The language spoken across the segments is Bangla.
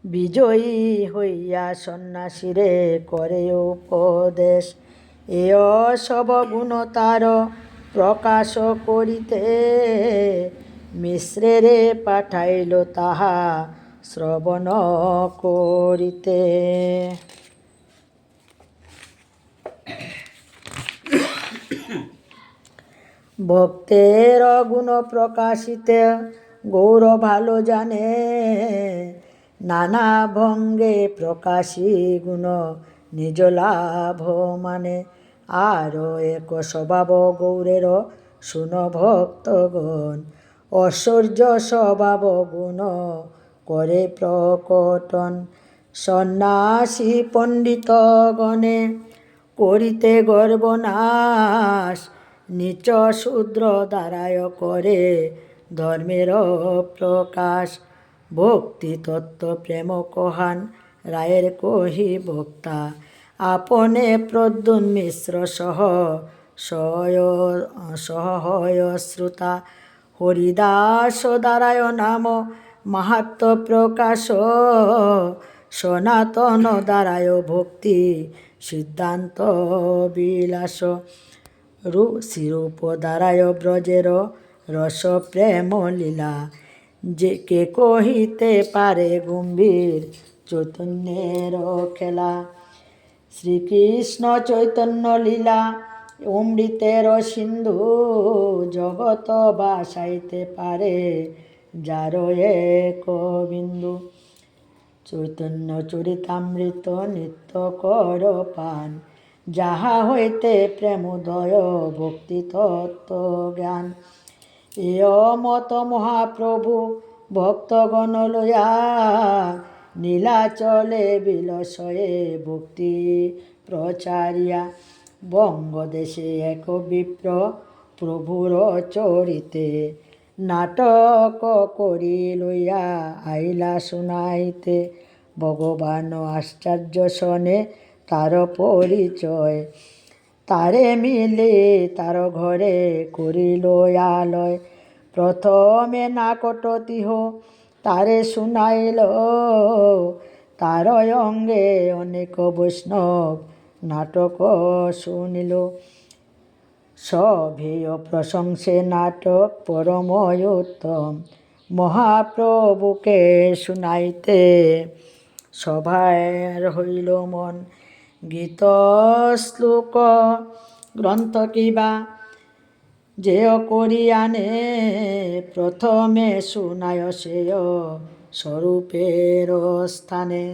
বিজয়ী হইয়া সন্ন্যাসীরে করে উপদেশ, এয় সব গুণ তার প্রকাশ করিতে, মিশ্রেরে পাঠাইল তাহা শ্রবণ করিতে। ভক্তের গুণ প্রকাশিতে গৌর ভালো জানে, নানা ভঙ্গে প্রকাশী গুণ নিজ লাভ মানে। আরও এক স্বভাব গৌরের শুন ভক্তগণ, ঐশ্বর্য স্বভাব গুণ করে প্রকটন। সন্ন্যাসী পণ্ডিতগণে করিতে গর্বনাশ, নিচ শূদ্র দ্বারায় করে ধর্মের প্রকাশ। ভক্তি তত্ত্ব প্রেম কহান রায়ের কহি বক্তা, আপনে প্রদ্যুন মিশ্র সহ হয় শ্রোতা। হরিদাস দ্বারায় নাম মাহাত্ম প্রকাশ, সনাতন দ্বারায় ভক্তি সিদ্ধান্ত বিলাস। শ্রীরূপ দ্বারায় ব্রজের রস প্রেম লীলা, যে কে কহিতে পারে গম্ভীর চৈতন্যের খেলা। শ্রীকৃষ্ণ চৈতন্য লীলা অমৃতের সিন্ধু, জগৎ বাসাইতে পারে যার এক বিন্দু। চৈতন্য চরিতামৃত নিত্য কর পান, যাহা হইতে প্রেমোদয় ভক্তি তত্ত্ব জ্ঞান। এয় মত মহাপ্রভু ভক্তগণ লয়া, নীলাচলে বিলসয়ে ভক্তি প্রচারিয়া। বঙ্গদেশে এক বিপ্র প্রভুর চরিতে, নাটক করি লইয়া আইলা শুনাইতে। ভগবান আশ্চর্য শনে তার পরিচয়, তারে মিলে তার ঘরে করিল আলয়। প্রথমে নাকটতিহ তারে শুনাইল, তার অঙ্গে অনেক বৈষ্ণব নাটক শুনিল। সভেয় প্রশংসে নাটক পরময় উত্তম, মহাপ্রভুকে শুনাইতে সভার হইল মন। গীত শ্লোক গ্রন্থ কিবা যেয় করি আনে, প্রথমে শুনায় সেয় স্বরূপের স্থানে।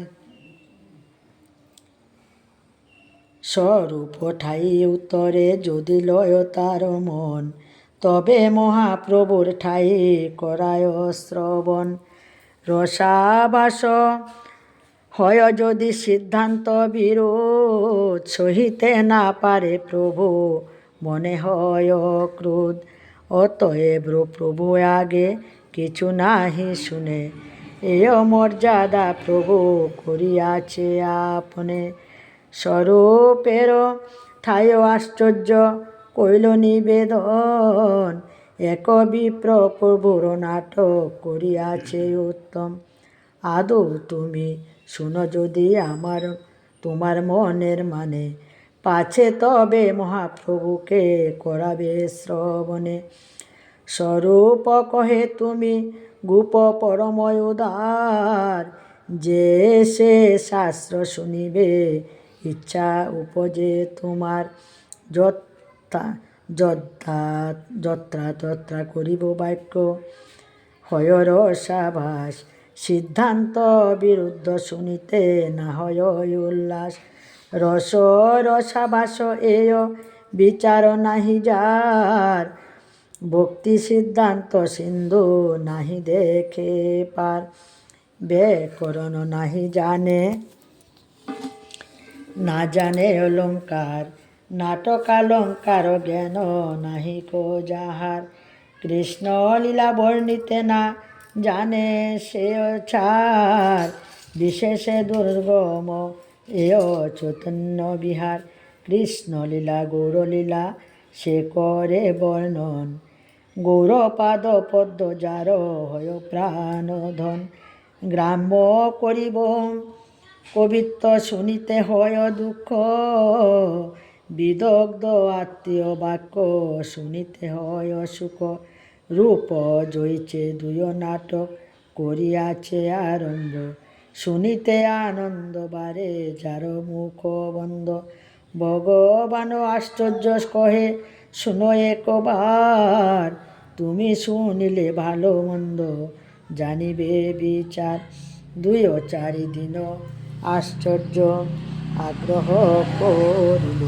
স্বরূপ ঠাই উত্তরে যদি লয় তার মন, তবে মহাপ্রভুর ঠাই করায় শ্রবণ। রসাবাস হয় যদি সিদ্ধান্ত বিরোধ, সহিতে না পারে প্রভু মনে হয় ক্রোধ। অতএব প্রভু আগে কিছু নাহি শুনে, এয় মর্যাদা প্রভু করিয়াছে আপনে। স্বরূপের ঠাই আশ্চর্য কইল নিবেদন, এক বিপ্র প্রভুর নাটক করিয়াছে উত্তম। আদৌ তুমি শুনো যদি তোমার মনের মানে, পাছে তবে মহাপ্রভুকে করাবে শ্রবণে। স্বরূপ কহে তুমি গোপ পরময় উদার, যে সে শাস্ত্র শুনিবে ইচ্ছা উপজে তোমার। যত্রা তত্রা করিব বাক্য হয় রসাভাস, সিদ্ধান্ত বিরুদ্ধ শুনিতে না হয় উল্লাস। রসাভাস এয় বিচার নাহি যার, ভক্তি সিদ্ধান্ত সিন্ধু নাহি দেখে পার। ব্যাকরণ নাহি জানে, না জানে অলঙ্কার, নাটকালঙ্কার জ্ঞান নাহি কো যাহার। কৃষ্ণ লীলা বর্ণিতে না জানে সে ছাড়, বিশেষে দুর্গম এয় চৈতন্য বিহার। কৃষ্ণ লীলা গৌরলীলা সে করে বর্ণন, গৌরপাদ পদ্ম যার হয় প্রাণধন। গ্রাম্য করিব কবিত্ব শুনিতে হয় দুঃখ, বিদগ্ধ আত্মীয় বাক্য শুনিতে হয় সুখ। রূপ জয়ছে দুয় নাটক করিয়াছে আরম্ভ, শুনিতে আনন্দ বারে যার মুখ বন্ধ। ভগবান আশ্চর্য কহে শুনো একবার, তুমি শুনিলে ভালো মন্দ জানিবে বিচার। দুই ও চারি দিন আশ্চর্য আগ্রহ করিল,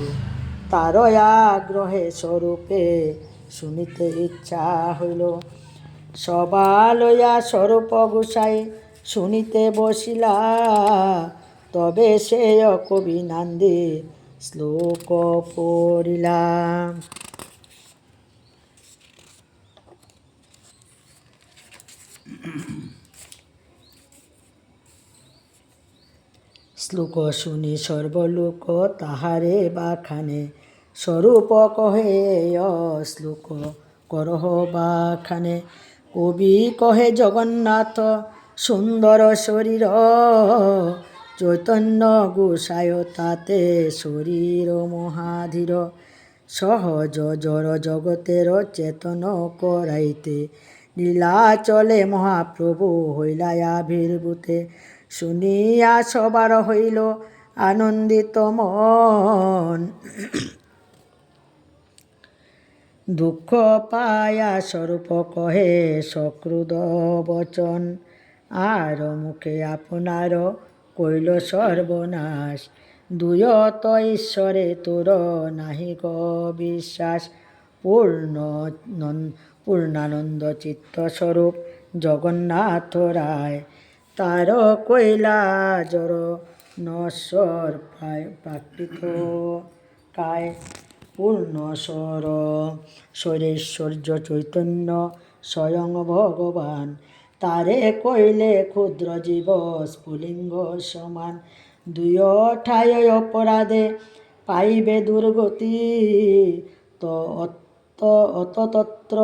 তার আগ্রহে স্বরূপে শুনিতে ইচ্ছা হইল। সভা লইয়া স্বরূপ গোসাই শুনিতে বসিলা, তবে সে কবি নান্দে শ্লোক পড়িলা। শ্লোক শুনি সর্বলোক তাহারে বাখানে, স্বরূপ কহে শ্লোক করহ বাখানে। কবি কহে জগন্নাথ সুন্দর শরীর, চৈতন্য গোসায় তাতে শরীর মহাধীর। সহজ জড় জগতের চেতন করাইতে, লীলাচলে মহাপ্রভু হইলা আবির্ভূতে। শুনিয়া সবার হইল আনন্দিত মন, দুঃখ পায়া স্বরূপ কহে সক্রুদ বচন। আর মুখে আপনার কইল সর্বনাশ, দুয়ত ঈশ্বরে তোর নাহি গ বিশ্বাস। পূর্ণানন্দ চিত্তস্বরূপ জগন্নাথ রায়, তার কইলা জড় নশ্বর প্রাকৃত কায়। পূর্ণ শৈরেশ্বর্য চৈতন্য স্বয়ং ভগবান, তারে কইলে ক্ষুদ্র জীব স্ফুলিঙ্গ সমান। দুই ঠায় অপরাধে পাইবে দুর্গতি, তো অততত্র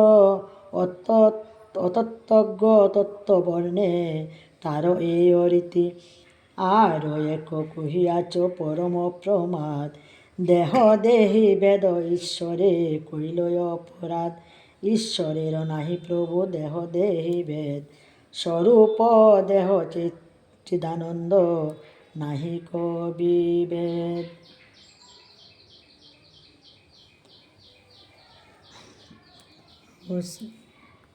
অতত্ত্বজ্ঞ তত্ত্ববর্ণে তার এই রীতি। আর এক কহিয়াছ পরম প্রমাদ, দেহ দেহি বেদ ঈশ্বরে কইল অপরাধ। ঈশ্বরের নাহি প্রভু দেহ দেহি বেদ, স্বরূপ দেহ চিদানন্দ নাহি কবি বেদ।